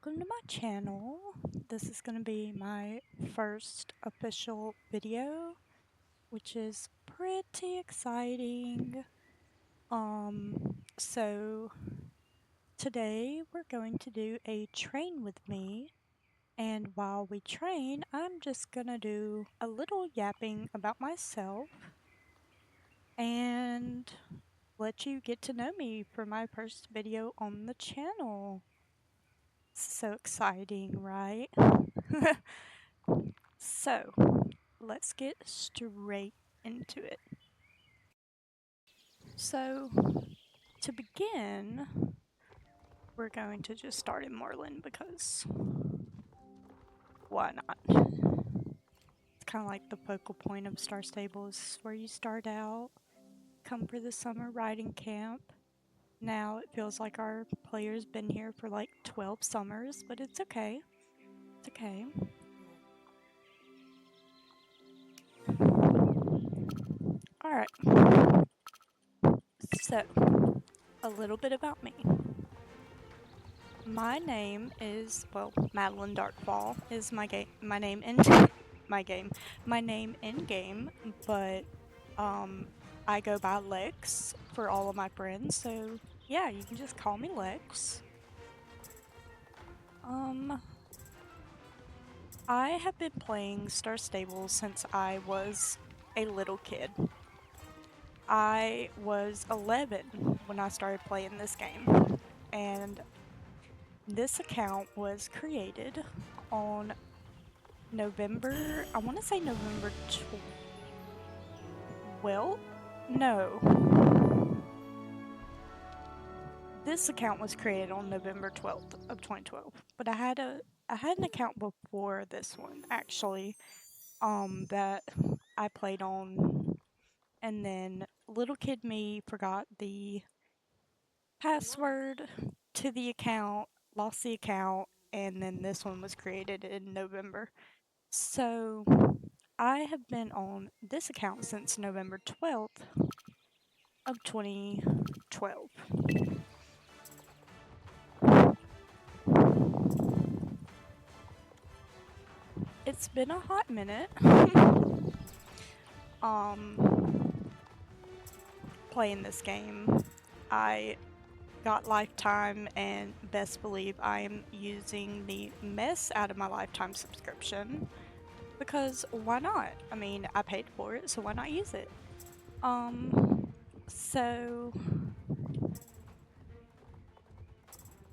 welcome to my channel. This is going to be my first official video, which is pretty exciting. So today we're going to do a train with me, and while we train, I'm just going to do a little yapping about myself and let you get to know me for my first video on the channel. So exciting, right? So, let's get straight into it. So, to begin, we're going to just start in Moreland because why not? It's kind of like the focal point of Star Stables, where you start out, come for the summer riding camp. Now it feels like our player's been here for like 12 summers, but it's okay. It's okay. Alright. So, a little bit about me. My name is, well, Madeline Darkfall is my name in game, but I go by Lex for all of my friends, so yeah, you can just call me Lex. I have been playing Star Stables since I was a little kid. I was 11 when I started playing this game, and this account was created on November, I want to say November 12th? No. This account was created on November 12th of 2012, but I had an account before this one, actually, that I played on, and then little kid me forgot the password to the account, lost the account, and then this one was created in November. So I have been on this account since November 12th of 2012. It's been a hot minute. Playing this game. I got Lifetime, and best believe I am using the mess out of my Lifetime subscription. Because why not? I mean, I paid for it, so why not use it? So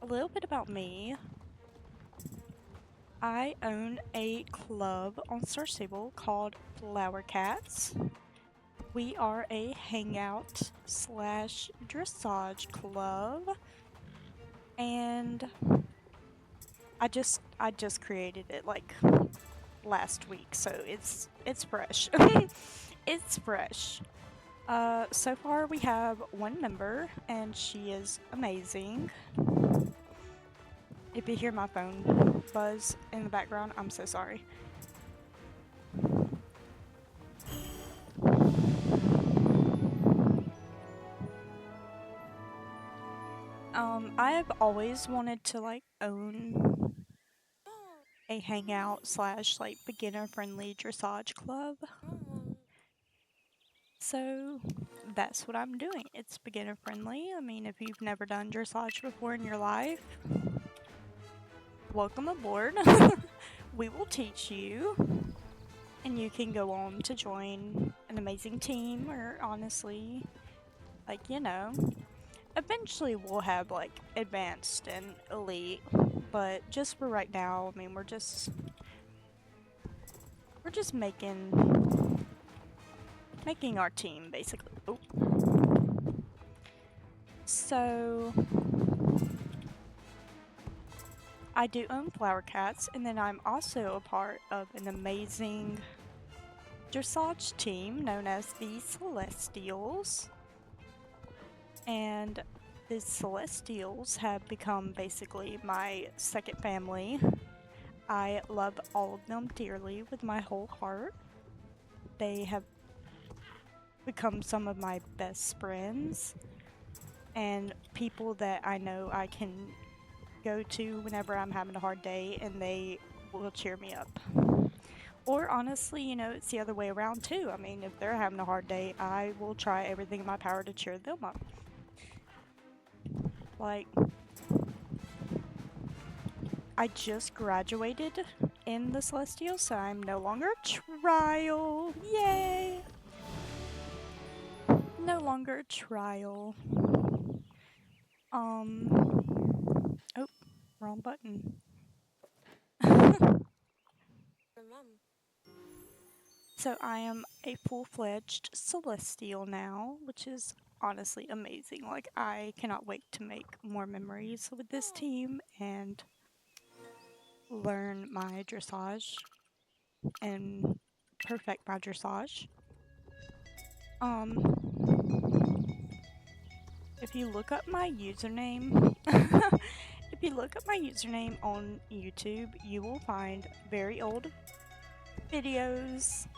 a little bit about me. I own a club on Star Stable called Flower Cats. We are a hangout / dressage club, and I just created it like last week, so it's fresh. It's fresh. So far we have one member, and she is amazing. If you hear my phone buzz in the background, I'm so sorry. I have always wanted to like own a hangout / like beginner friendly dressage club. So that's what I'm doing. It's beginner friendly. I mean, if you've never done dressage before in your life, welcome aboard. We will teach you, and you can go on to join an amazing team, or honestly, like, you know, eventually we'll have like advanced and elite, but just for right now, I mean, we're just making our team basically. Oh. So I do own Flower Cats, and then I'm also a part of an amazing dressage team known as the Celestials. And the Celestials have become basically my second family. I love all of them dearly with my whole heart. They have become some of my best friends and people that I know I can go to whenever I'm having a hard day, and they will cheer me up. Or honestly, you know, it's the other way around too. I mean, if they're having a hard day, I will try everything in my power to cheer them up. Like, I just graduated in the Celestial, so I'm no longer a trial. Yay! No longer a trial. Oh, wrong button. So I am a full-fledged Celestial now, which is honestly amazing. Like, I cannot wait to make more memories with this team and learn my dressage and perfect my dressage. If you look up my username, if you look up my username on YouTube, you will find very old videos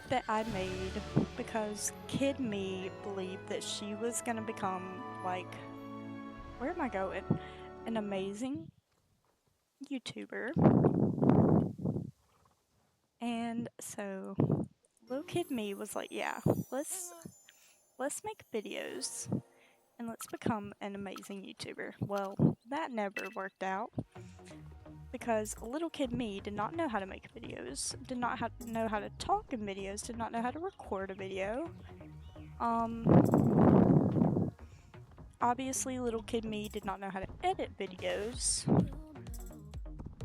that I made because Kid Me believed that she was gonna become, like, where am I going? An amazing YouTuber. And so little Kid Me was like, yeah, let's make videos and let's become an amazing YouTuber. Well, that never worked out because little kid me did not know how to make videos, did not know how to talk in videos, did not know how to record a video. Obviously little kid me did not know how to edit videos.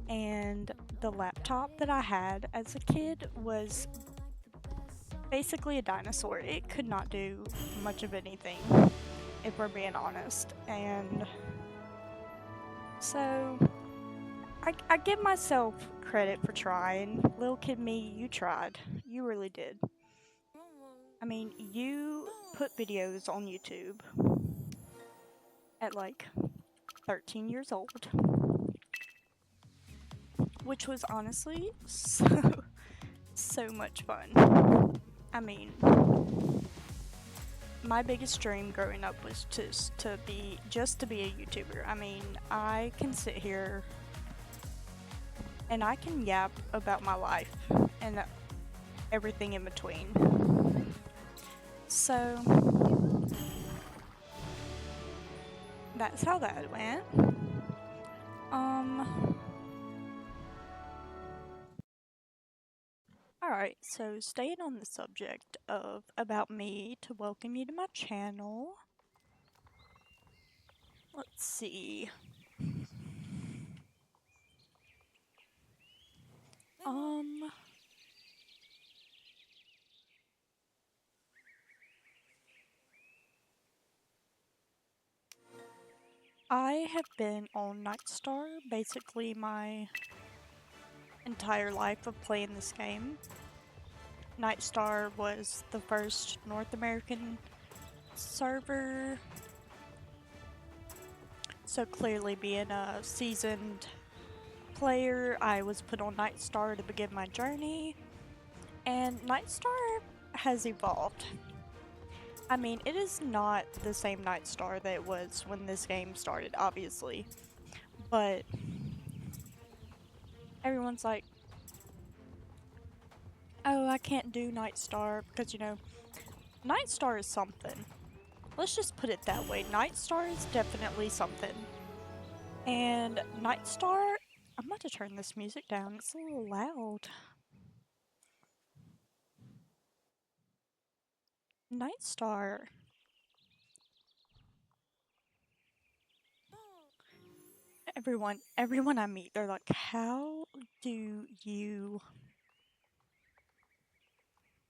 And the laptop that I had as a kid was basically a dinosaur. It could not do much of anything, if we're being honest. And so I give myself credit for trying. Little kid me, you tried. You really did. I mean, you put videos on YouTube at like 13 years old, which was honestly so much fun. I mean, my biggest dream growing up was just to be a YouTuber. I mean, I can sit here and I can yap about my life and everything in between. So that's how that went. Alright, so staying on the subject of about me, to welcome you to my channel. Let's see. I have been on Nightstar basically my entire life of playing this game. Nightstar was the first North American server, so clearly being a seasoned player, I was put on Nightstar to begin my journey, and Nightstar has evolved. I mean, it is not the same Nightstar that it was when this game started, obviously, but everyone's like, oh, I can't do Nightstar because, you know, Nightstar is something. Let's just put it that way. Nightstar is definitely something. And Nightstar, I'm about to turn this music down. It's a little loud. Nightstar. Everyone I meet, they're like, how do you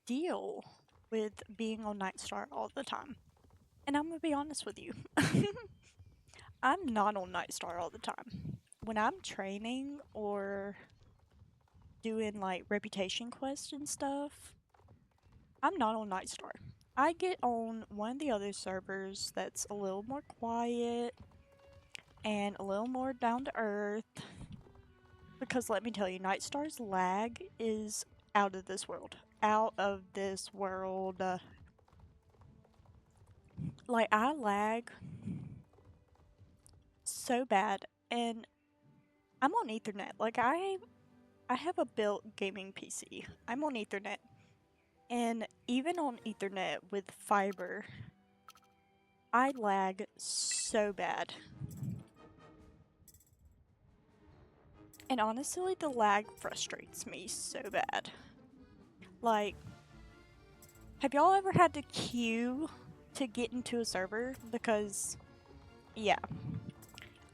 deal with being on Nightstar all the time? And I'm gonna be honest with you. I'm not on Nightstar all the time. When I'm training or doing like reputation quests and stuff, I'm not on Nightstar. I get on one of the other servers that's a little more quiet and a little more down to earth. Because let me tell you, Nightstar's lag is out of this world. Out of this world. Like, I lag so bad, and I'm on Ethernet. Like I have a built gaming PC. I'm on Ethernet. And even on Ethernet with fiber, I lag so bad. And honestly, the lag frustrates me so bad. Like, have y'all ever had to queue to get into a server? Because, yeah,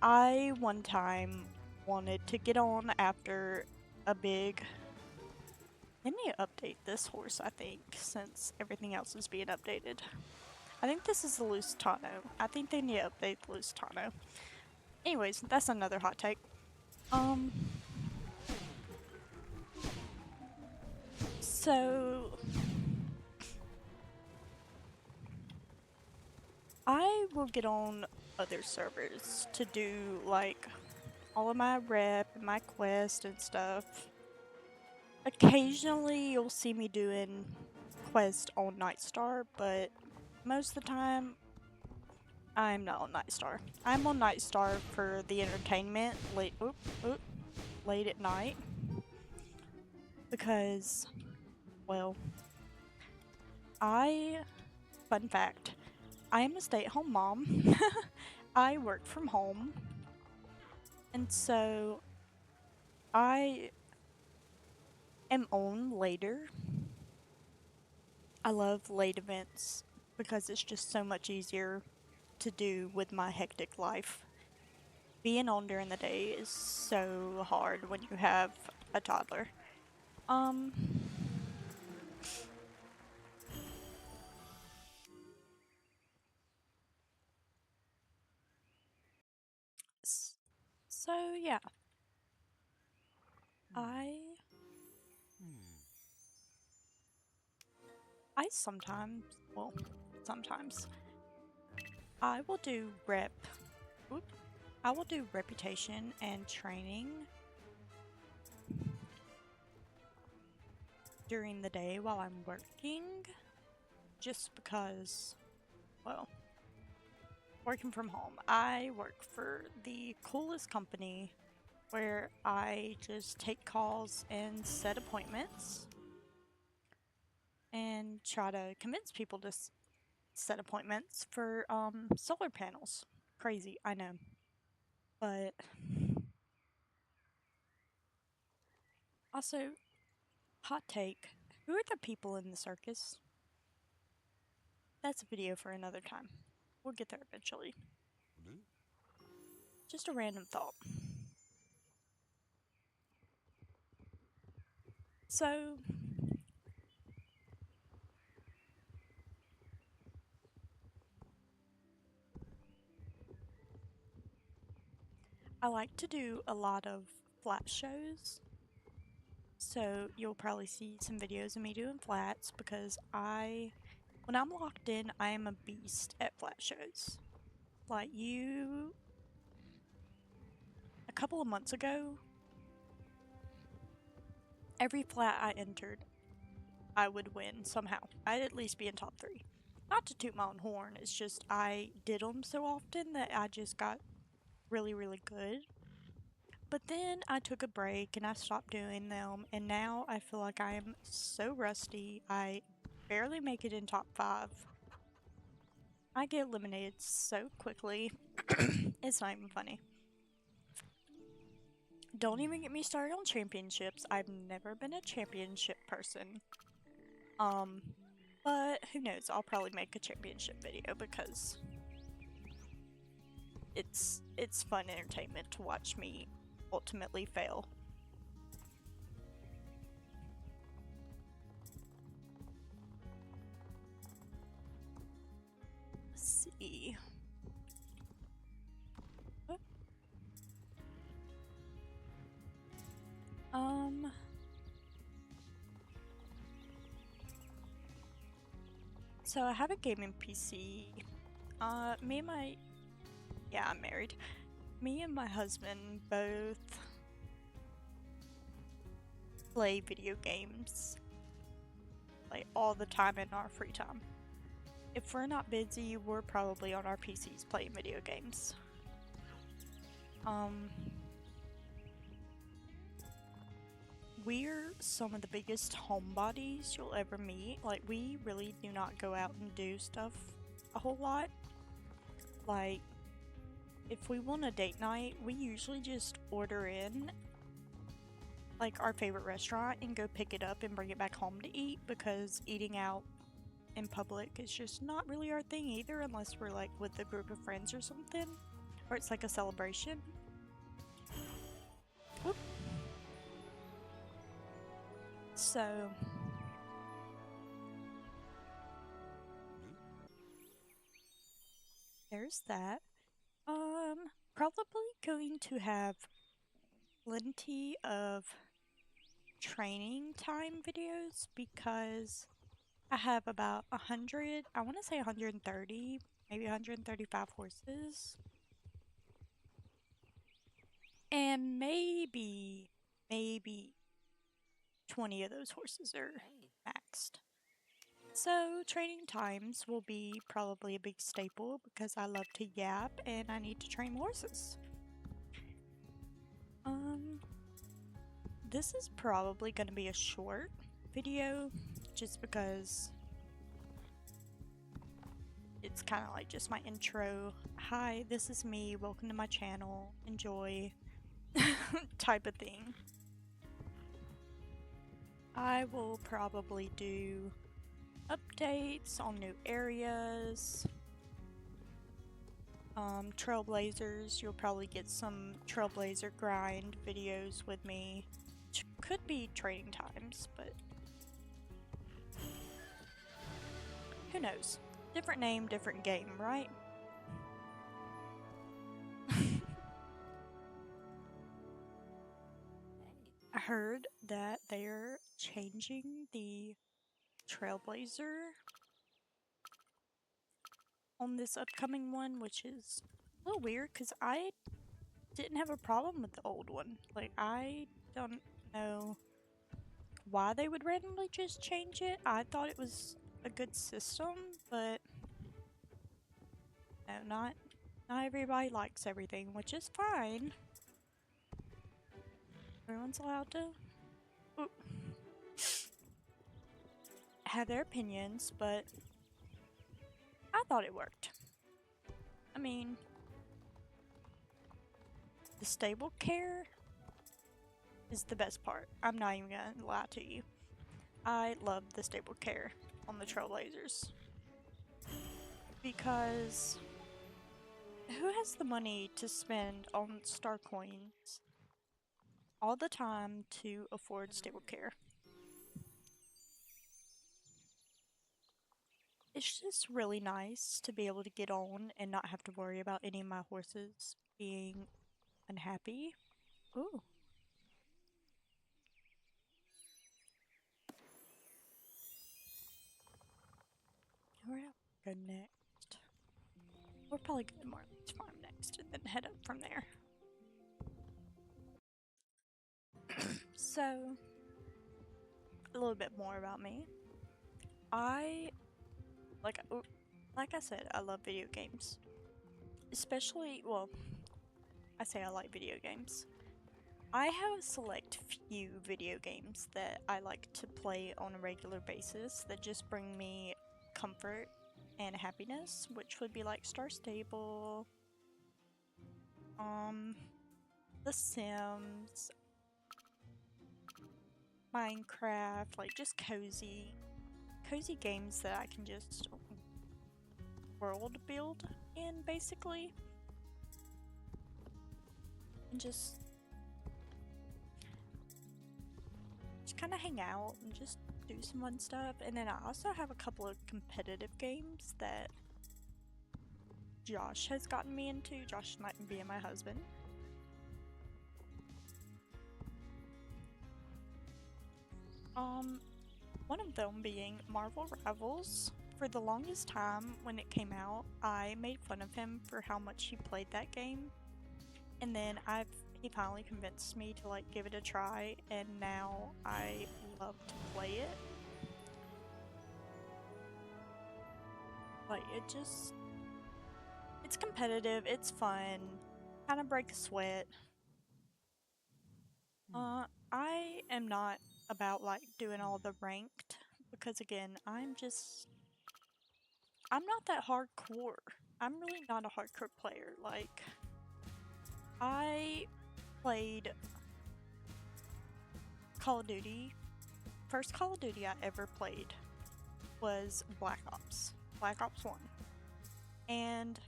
I one time wanted to get on after a big. They need to update this horse, I think, since everything else is being updated. I think this is the Lusitano. I think they need to update the Lusitano. Anyways, that's another hot take. So I will get on other servers to do like all of my rep and my quest and stuff. Occasionally you'll see me doing quest on Nightstar, but most of the time I'm not on Nightstar. I'm on Nightstar for the entertainment late at night because, well, fun fact, I am a stay-at-home mom. I work from home, and so I am on later. I love late events because it's just so much easier to do with my hectic life. Being on during the day is so hard when you have a toddler. Um, so yeah, I sometimes, well, sometimes I will do I will do reputation and training during the day while I'm working, just because, well, working from home. I work for the coolest company where I just take calls and set appointments and try to convince people to set appointments for solar panels. Crazy, I know. But also, hot take, who are the people in the circus? That's a video for another time. We'll get there eventually. Just a random thought. So, I like to do a lot of flat shows. So, you'll probably see some videos of me doing flats because when I'm locked in, I am a beast at flat shows. Like, a couple of months ago, every flat I entered, I would win somehow. I'd at least be in top 3. Not to toot my own horn, it's just I did them so often that I just got really, really good. But then I took a break and I stopped doing them, and now I feel like I am so rusty. I barely make it in top 5. I get eliminated so quickly. It's not even funny. Don't even get me started on championships. I've never been a championship person. But who knows? I'll probably make a championship video because it's fun entertainment to watch me ultimately fail. Let's see. What? So I have a gaming PC. Yeah, I'm married. Me and my husband both play video games like all the time in our free time. If we're not busy, we're probably on our PCs playing video games. Um, we're some of the biggest homebodies you'll ever meet. Like, we really do not go out and do stuff a whole lot. Like, if we want a date night, we usually just order in like our favorite restaurant and go pick it up and bring it back home to eat, because eating out in public is just not really our thing either, unless we're like with a group of friends or something, or it's like a celebration. Whoop. So there's that. Probably going to have plenty of training time videos, because I have about 100, I want to say 130, maybe 135 horses. And maybe 20 of those horses are maxed. So training times will be probably a big staple, because I love to yap and I need to train horses. This is probably going to be a short video, just because it's kind of like just my intro. Hi, this is me, welcome to my channel, enjoy type of thing. I will probably do updates on new areas, trailblazers. You'll probably get some trailblazer grind videos with me. Could be trading times, but who knows? Different name, different game, right? I heard that they're changing the trailblazer on this upcoming one, which is a little weird, because I didn't have a problem with the old one. Like, I don't know why they would randomly just change it. I thought it was a good system, but no, not everybody likes everything, which is fine. Everyone's allowed to have their opinions, but I thought it worked. I mean, the stable care is the best part. I'm not even gonna lie to you. I love the stable care on the trailblazers, because who has the money to spend on star coins all the time to afford stable care? It's just really nice to be able to get on and not have to worry about any of my horses being unhappy. Ooh. Where do I go next? We'll probably go to Marley's farm next and then head up from there. So, a little bit more about me. Like I said, I love video games. Especially, well, I say I like video games. I have a select few video games that I like to play on a regular basis that just bring me comfort and happiness, which would be like Star Stable, The Sims, Minecraft, like just cozy games that I can just world build in, basically, and just kind of hang out and just do some fun stuff. And then I also have a couple of competitive games that Josh has gotten me into. Josh might be my husband. One of them being Marvel Rivals. For the longest time when it came out, I made fun of him for how much he played that game. And then he finally convinced me to like give it a try, and now I love to play it. Like, it's competitive, it's fun. kind of break a sweat. I am not about like doing all the ranked because again, I'm not that hardcore. I'm really not a hardcore player. Like I played Call of Duty. First Call of Duty I ever played was Black Ops. Black Ops 1. And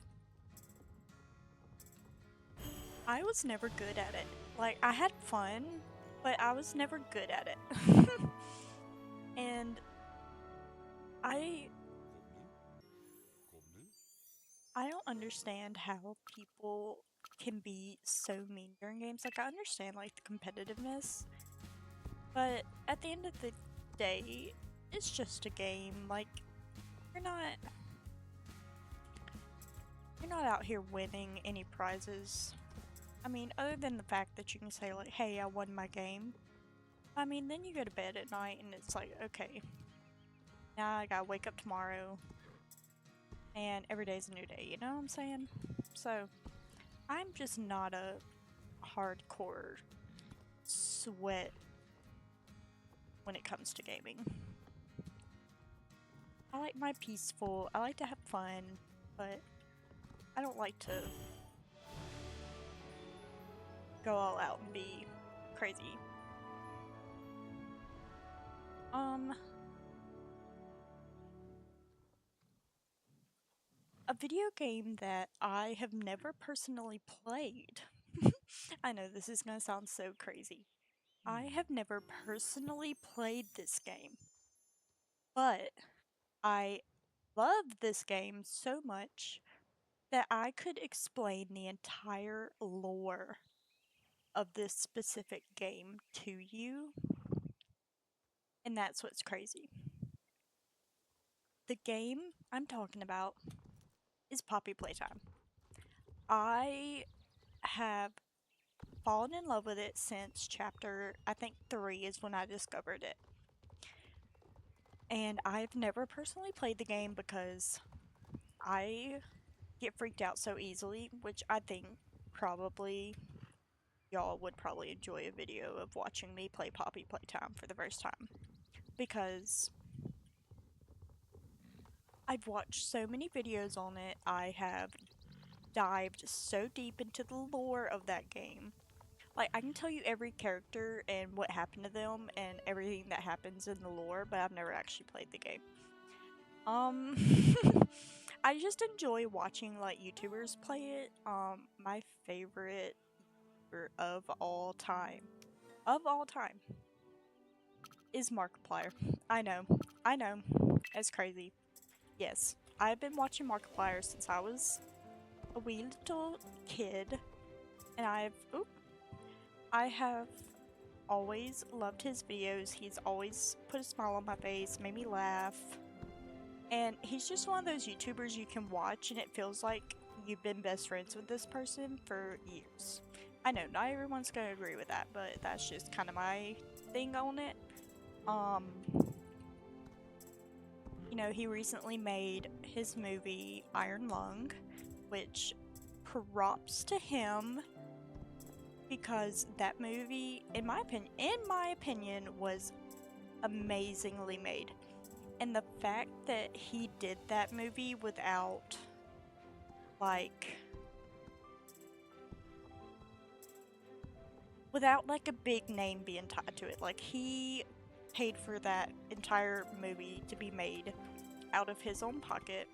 I was never good at it. Like I had fun, but I was never good at it. And I I don't understand how people can be so mean during games. Like I understand like the competitiveness, but at the end of the day, it's just a game. Like you're not you're not out here winning any prizes. I mean, other than the fact that you can say like, "Hey, I won my game." I mean, then you go to bed at night and it's like, okay, now I gotta wake up tomorrow, and every day's a new day. You know what I'm saying? So I'm just not a hardcore sweat when it comes to gaming. I like my peaceful, I like to have fun, but I don't like to go all out and be crazy. A video game that I have never personally played. I know this is gonna sound so crazy. I have never personally played this game, but I love this game so much that I could explain the entire lore of this specific game to you, and that's what's crazy. The game I'm talking about is Poppy Playtime. I have fallen in love with it since chapter, I think 3 is when I discovered it. And I've never personally played the game because I get freaked out so easily, which I think probably y'all would probably enjoy a video of watching me play Poppy Playtime for the first time. Because I've watched so many videos on it, I have dived so deep into the lore of that game. Like, I can tell you every character and what happened to them and everything that happens in the lore, but I've never actually played the game. Um, I just enjoy watching, like, YouTubers play it. My favorite YouTuber of all time, is Markiplier. I know, it's crazy. Yes, I've been watching Markiplier since I was a wee little kid, and I have always loved his videos. He's always put a smile on my face, made me laugh. And he's just one of those YouTubers you can watch and it feels like you've been best friends with this person for years. I know, not everyone's gonna agree with that, but that's just kind of my thing on it. Um, you know, he recently made his movie Iron Lung, which props to him because that movie, in my opinion, was amazingly made. And the fact that he did that movie without, like, a big name being tied to it. Like, he paid for that entire movie to be made out of his own pocket.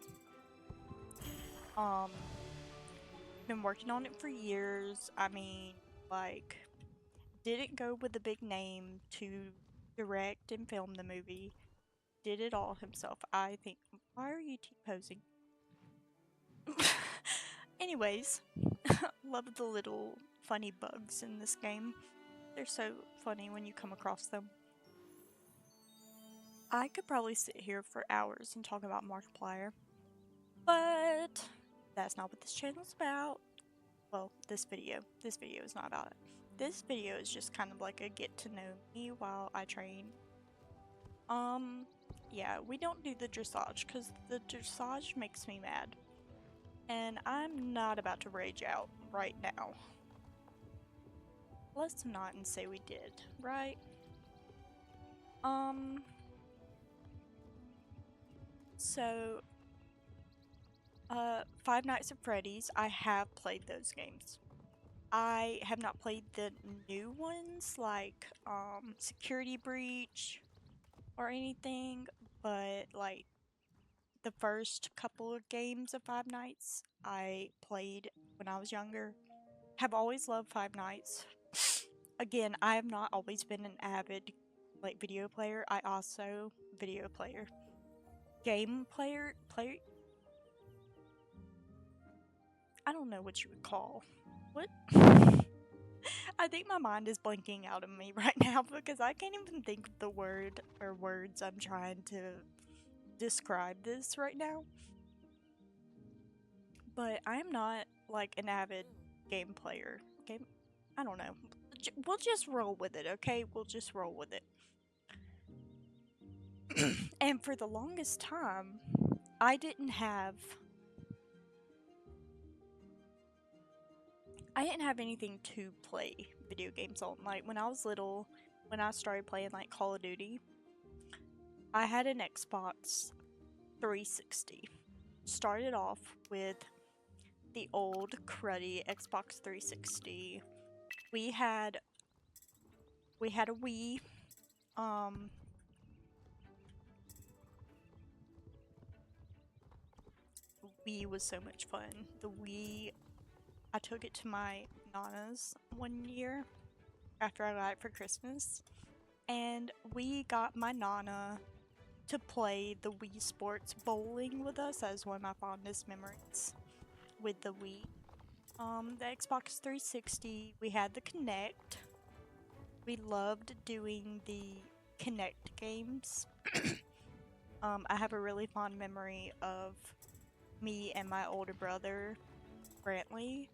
Been working on it for years. I mean, like, didn't go with a big name to direct and film the movie. Did it all himself. I think. Why are you T-posing? Anyways, love the little funny bugs in this game. They're so funny when you come across them. I could probably sit here for hours and talk about Markiplier, but that's not what this channel's about. Well, this video. This video is not about it. This video is just kind of like a get to know me while I train. Yeah, we don't do the dressage because the dressage makes me mad. And I'm not about to rage out right now. Let's not and say we did, right? So, Five Nights at Freddy's, I have played those games. I have not played the new ones like Security Breach or anything, but like the first couple of games of Five Nights I played when I was younger. Have always loved Five Nights. Again, I have not always been an avid like video player. I also video player. Game player I don't know what you would call. What? I think my mind is blanking out of me right now because I can't even think of the word or words I'm trying to describe this right now. But I'm not like an avid game player. I don't know. We'll just roll with it, okay? We'll just roll with it. And for the longest time, I didn't have anything to play video games on. Like when I was little, when I started playing like Call of Duty, I had an Xbox 360. Started off with the old cruddy Xbox 360. We had a Wii. Wii was so much fun. The Wii, I took it to my Nana's one year after I got it for Christmas, and we got my Nana to play the Wii Sports bowling with us. That is one of my fondest memories with the Wii. The Xbox 360, we had the Kinect. We loved doing the Kinect games. I have a really fond memory of me and my older brother, Brantley,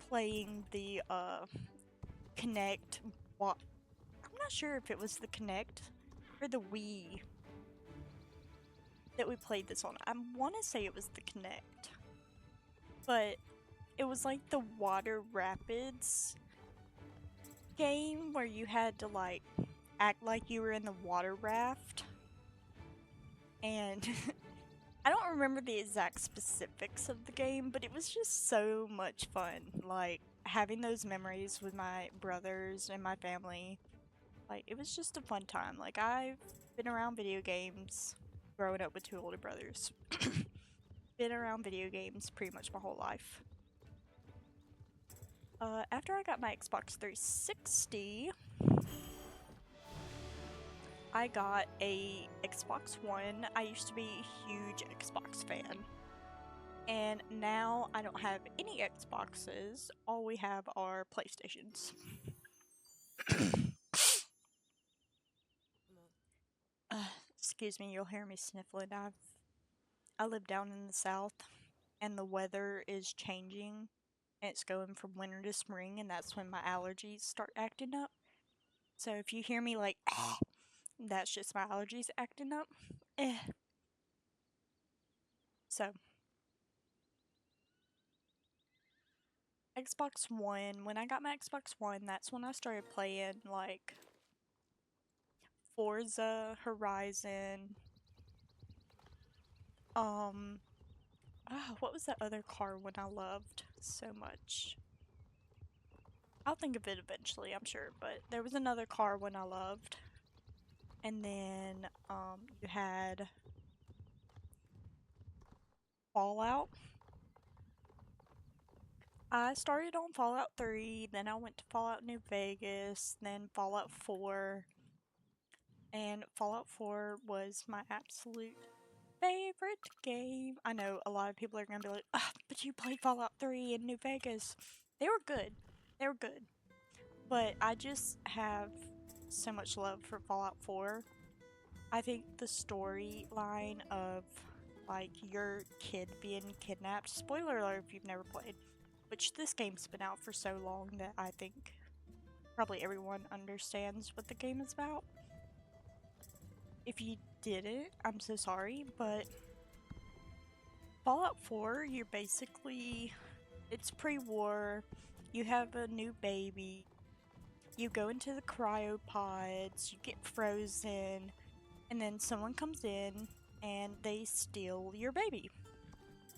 playing the Kinect. I'm not sure if it was the Kinect or the Wii that we played this on. I want to say it was the Kinect, but it was like the Water Rapids game where you had to like act like you were in the water raft, and I don't remember the exact specifics of the game, but it was just so much fun. Like having those memories with my brothers and my family, like it was just a fun time. Like I've been around video games growing up with two older brothers. Been around video games pretty much my whole life. After I got my Xbox 360, I got a Xbox One. I used to be a huge Xbox fan. And now I don't have any Xboxes. All we have are PlayStations. Excuse me, you'll hear me sniffling. I live down in the south, and the weather is changing. And it's going from winter to spring, and that's when my allergies start acting up. So if you hear me like, that's just my allergies acting up. So, Xbox One, when I got my Xbox One, that's when I started playing like Forza Horizon. What was that other car one I loved so much? I'll think of it eventually, I'm sure, but there was another car one I loved. And then, you had Fallout. I started on Fallout 3, then I went to Fallout New Vegas, then Fallout 4. And Fallout 4 was my absolute favorite game. I know a lot of people are gonna be like, but you played Fallout 3 in New Vegas. They were good. They were good. But I just have so much love for Fallout 4. I think the storyline of like your kid being kidnapped, spoiler alert if you've never played, which this game's been out for so long that I think probably everyone understands what the game is about. If you didn't, I'm so sorry, but Fallout 4, you're basically, it's pre-war, you have a new baby, you go into the cryopods, you get frozen, and then someone comes in and they steal your baby.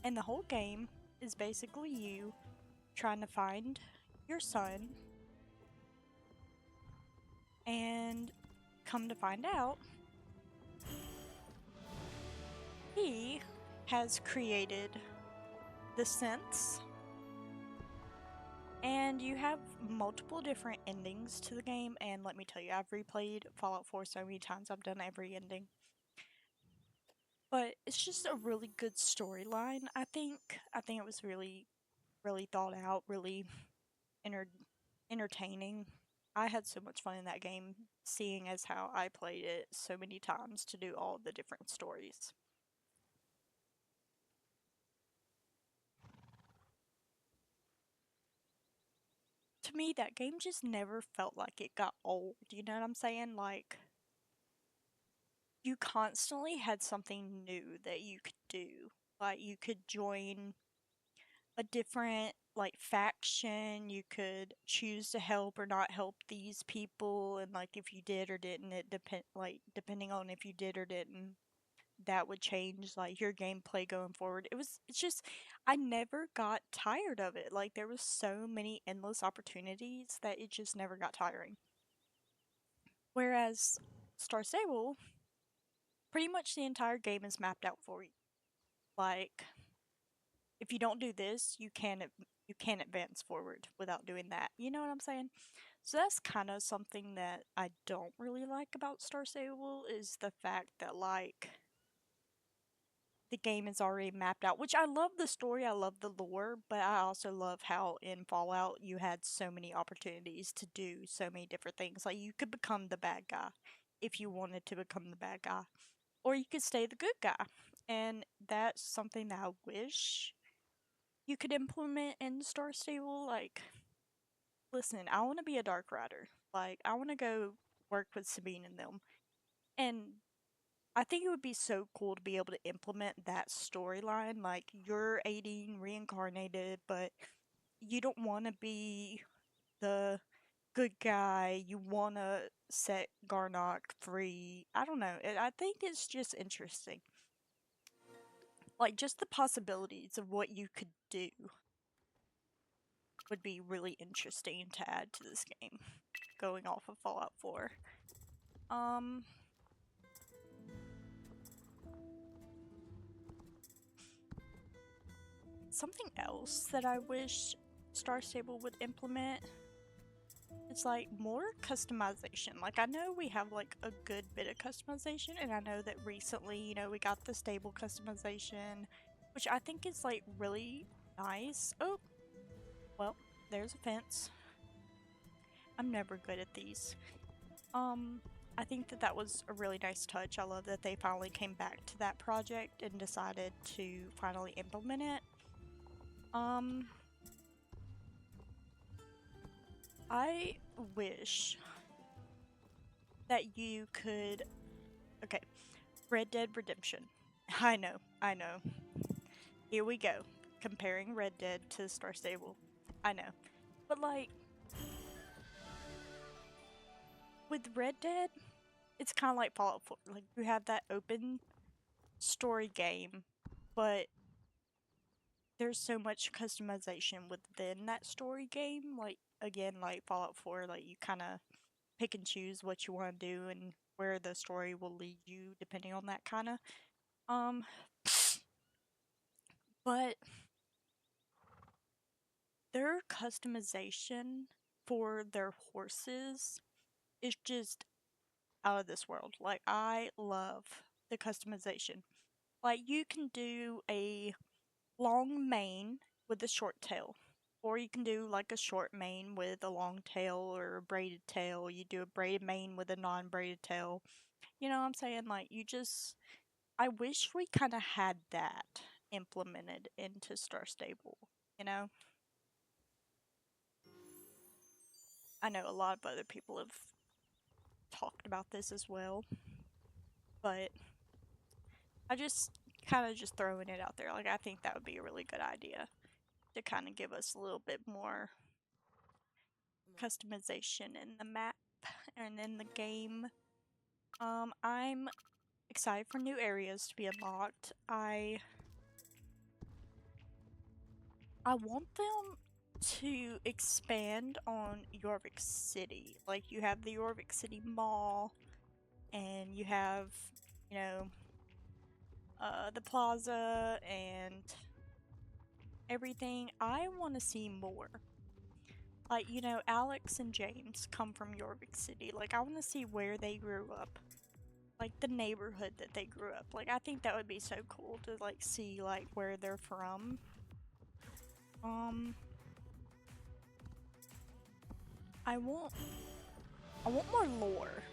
And the whole game is basically you trying to find your son, and come to find out, he has created the synths, and you have multiple different endings to the game. And let me tell you, I've replayed Fallout 4 so many times, I've done every ending. But it's just a really good storyline, I think. I think it was really, really thought out, really enter- entertaining. I had so much fun in that game, seeing as how I played it so many times to do all the different stories. To me, that game just never felt like it got old. You know what I'm saying? Like, you constantly had something new that you could do. Like, you could join a different, like, faction. You could choose to help or not help these people. And, like, if you did or didn't, depending on if you did or didn't, that would change like your gameplay going forward. It's just I never got tired of it. Like there was so many endless opportunities that it just never got tiring. Whereas Star Stable, pretty much the entire game is mapped out for you. Like if you don't do this, you can't advance forward without doing that. You know what I'm saying? So that's kind of something that I don't really like about Star Stable is the fact that like the game is already mapped out, which I love the story, I love the lore, but I also love how in Fallout you had so many opportunities to do so many different things. Like you could become the bad guy if you wanted to become the bad guy, or you could stay the good guy. And that's something that I wish you could implement in Star Stable. Like, listen, I want to be a Dark Rider. Like, I want to go work with Sabine and them. And I think it would be so cool to be able to implement that storyline. Like, you're 18, reincarnated, but you don't want to be the good guy. You want to set Garnock free. I don't know. I think it's just interesting. Like, just the possibilities of what you could do would be really interesting to add to this game, going off of Fallout 4. Um, Something else that I wish Star Stable would implement, it's like more customization. Like I know we have like a good bit of customization, and I know that recently, we got the stable customization, which I think is like really nice. Oh, well, there's a fence. I'm never good at these. Um, I think that that was a really nice touch. I love that they finally came back to that project and decided to finally implement it. Um, I wish that you could. Okay, Red Dead Redemption. I know. Here we go. Comparing Red Dead to Star Stable. I know. But like, with Red Dead, it's kind of like Fallout 4. Like, you have that open story game, but there's so much customization within that story game. Like, again, like Fallout 4, like, you kind of pick and choose what you want to do and where the story will lead you depending on that kind of. Um, but their customization for their horses is just out of this world. Like, I love the customization. Like, you can do a long mane with a short tail, or you can do like a short mane with a long tail or a braided tail. You do a braided mane with a non braided tail. You know what I'm saying? Like, I wish we kind of had that implemented into Star Stable, you know? I know a lot of other people have talked about this as well, but I just kind of just throwing it out there. Like, I think that would be a really good idea to kind of give us a little bit more customization in the map and in the game. I'm excited for new areas to be unlocked. I want them to expand on Yorvik City. Like, you have the Yorvik City Mall, and you have, you know, the plaza and everything. I want to see more. Like, you know, Alex and James come from Yorvik City. Like, I want to see where they grew up. Like, the neighborhood that they grew up. Like, I think that would be so cool to, like, see, like, where they're from. I want more lore.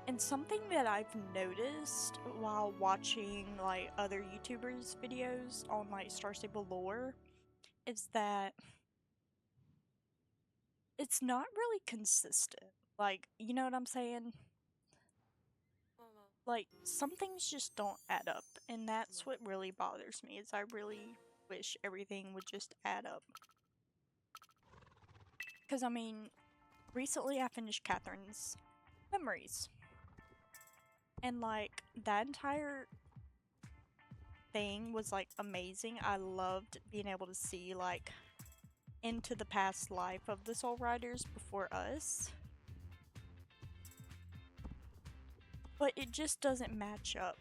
And something that I've noticed while watching, like, other YouTubers' videos on, like, Star Stable lore is that it's not really consistent. Like, you know what I'm saying? Like, some things just don't add up, and that's what really bothers me, is I really wish everything would just add up. Because, I mean, recently I finished Catherine's Memories. And, like, that entire thing was, like, amazing. I loved being able to see, like, into the past life of the Soul Riders before us. But it just doesn't match up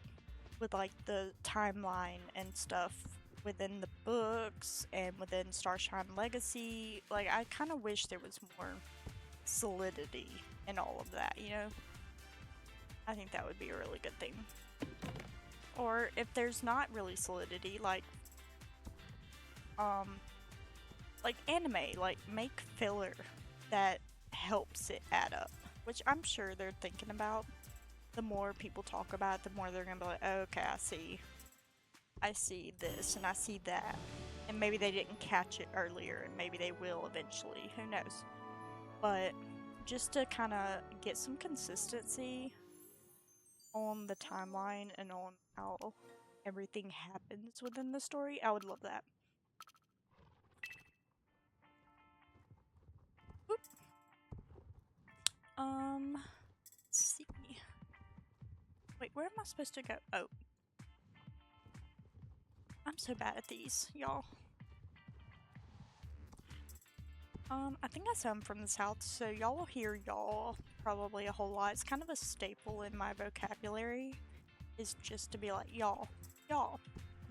with, like, the timeline and stuff within the books and within Starshine Legacy. Like, I kind of wish there was more solidity in all of that, you know? I think that would be a really good thing. Or if there's not really solidity, like anime, like, make filler that helps it add up, which I'm sure they're thinking about. The more people talk about it, the more they're gonna be like, oh, okay, I see this and I see that. And maybe they didn't catch it earlier, and maybe they will eventually, who knows. But just to kind of get some consistency on the timeline and on how everything happens within the story, I would love that. Oop. Let's see. Wait, where am I supposed to go? Oh. I'm so bad at these, y'all. I think I said I'm from the South, so y'all will hear y'all probably a whole lot. It's kind of a staple in my vocabulary, is just to be like, y'all, y'all,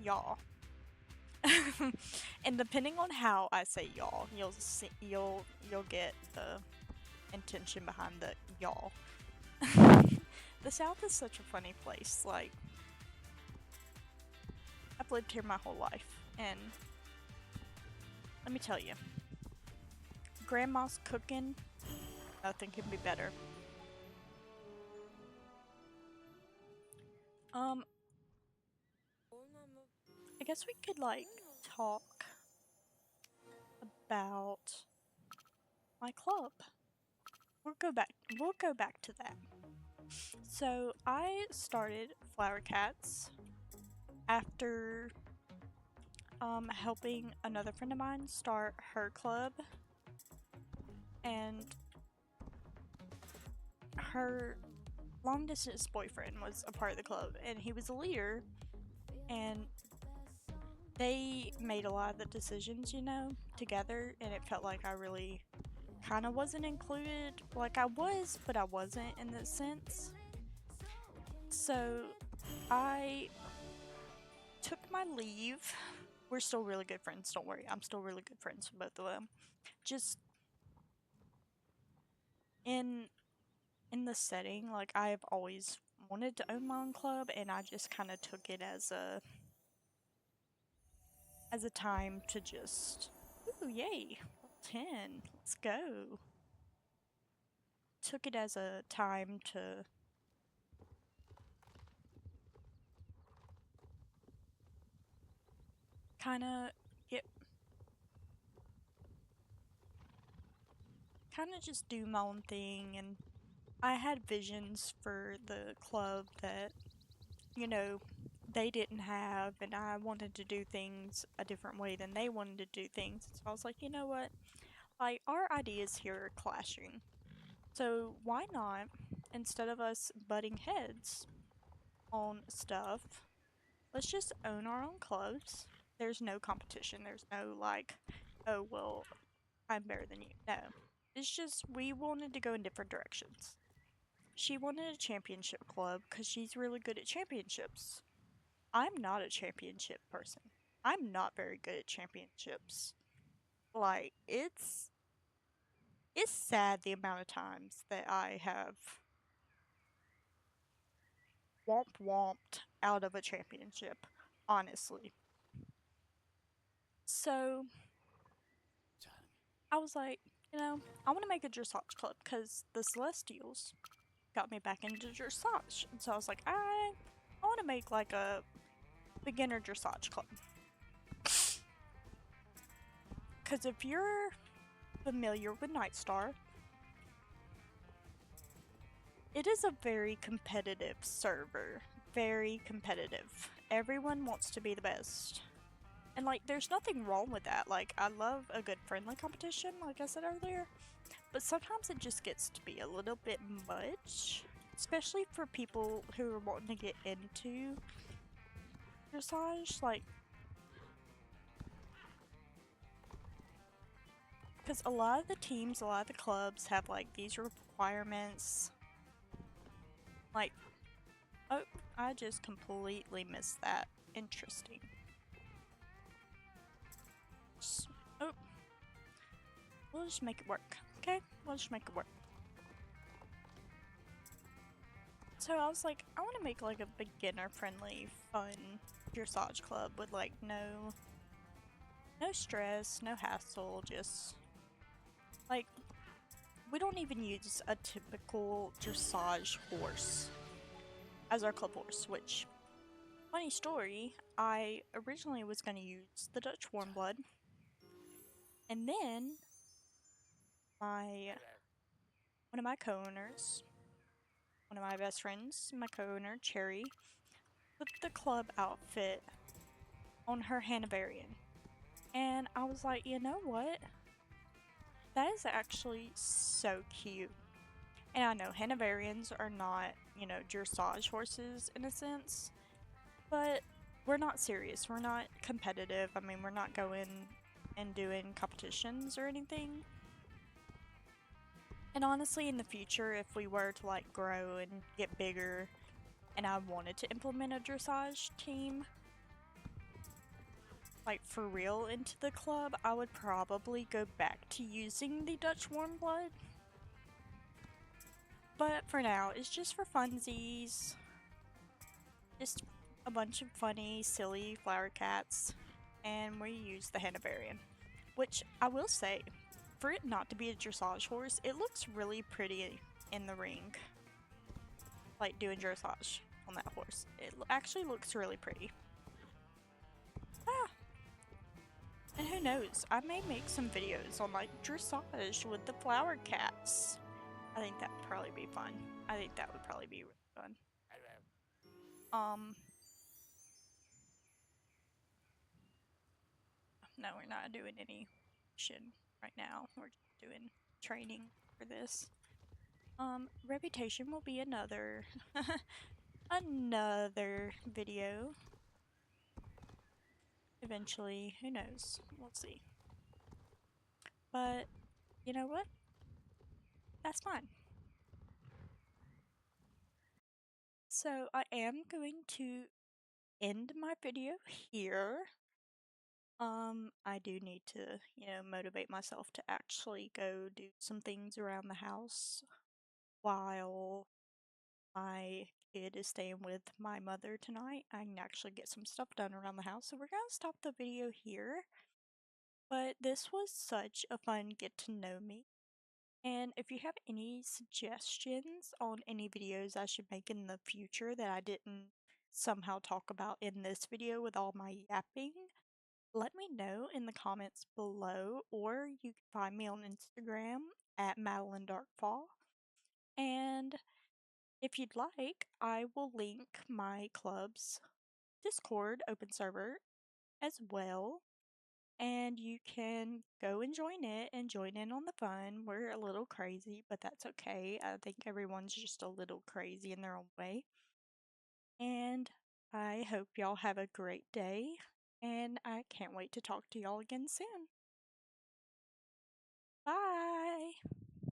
y'all. And depending on how I say y'all, you'll get the intention behind the y'all. The South is such a funny place. Like, I've lived here my whole life, and let me tell you, Grandma's cooking, nothing can be better. I guess we could, like, talk about my club. We'll go back to that. So I started Flower Cats after helping another friend of mine start her club, and her long distance boyfriend was a part of the club, and he was a leader, and they made a lot of the decisions, you know, together, and it felt like I really kind of wasn't included. Like, I was, but I wasn't in this sense. So I took my leave. We're still really good friends, don't worry. I'm still really good friends with both of them. Just in the setting, like, I've always wanted to own my own club, and I just kind of took it as a time to just, ooh, yay, 10, let's go. Took it as a time to kind of just do my own thing, and I had visions for the club that, you know, they didn't have, and I wanted to do things a different way than they wanted to do things. So I was like, you know what? Like, our ideas here are clashing. So why not, instead of us butting heads on stuff, let's just own our own clubs. There's no competition. There's no like, oh, well, I'm better than you. No. It's just we wanted to go in different directions. She wanted a championship club because she's really good at championships. I'm not a championship person. I'm not very good at championships. Like, it's sad the amount of times that I have womped out of a championship, honestly. So I was like, I want to make a dressage club because the Celestials got me back into dressage. And so I was like, I want to make like a beginner dressage club. Because if you're familiar with Nightstar, it is a very competitive server. Very competitive. Everyone wants to be the best. And like, there's nothing wrong with that. Like, I love a good friendly competition, like I said earlier. But sometimes it just gets to be a little bit much. Especially for people who are wanting to get into dressage. Like, because a lot of the teams, a lot of the clubs have like these requirements. Like, oh, I just completely missed that. Interesting. Oh, we'll just make it work. Okay, we'll just make it work. So I was like, I want to make like a beginner friendly, fun dressage club with like no stress, no hassle, just like we don't even use a typical dressage horse as our club horse, which funny story, I originally was going to use the Dutch Warmblood, and then my one of my co-owners, one of my best friends, my co-owner Cherry, put the club outfit on her Hanoverian. And I was like, you know what? That is actually so cute. And I know Hanoverians are not, dressage horses in a sense, but we're not serious. We're not competitive. I mean, we're not going and doing competitions or anything. And honestly, in the future, if we were to like grow and get bigger and I wanted to implement a dressage team, like for real into the club, I would probably go back to using the Dutch Warmblood. But for now, it's just for funsies. Just a bunch of funny, silly flower cats. And we use the Hanoverian. Which I will say, for it not to be a dressage horse, it looks really pretty in the ring. Like doing dressage on that horse. It actually looks really pretty. Ah! And who knows, I may make some videos on like dressage with the flower cats. I think that would probably be fun. I think that would probably be really fun. Um, no, we're not doing any action right now. We're just doing training for this. Reputation will be another another video. Eventually, who knows? We'll see. But you know what? That's fine. So I am going to end my video here. I do need to, motivate myself to actually go do some things around the house while my kid is staying with my mother tonight. I can actually get some stuff done around the house. So we're gonna stop the video here. But this was such a fun get to know me. And if you have any suggestions on any videos I should make in the future that I didn't somehow talk about in this video with all my yapping, let me know in the comments below, or you can find me on Instagram at Madeline Darkfall. And if you'd like, I will link my club's Discord open server as well, and you can go and join it and join in on the fun. We're a little crazy, but that's okay. I think everyone's just a little crazy in their own way. And I hope y'all have a great day, and I can't wait to talk to y'all again soon.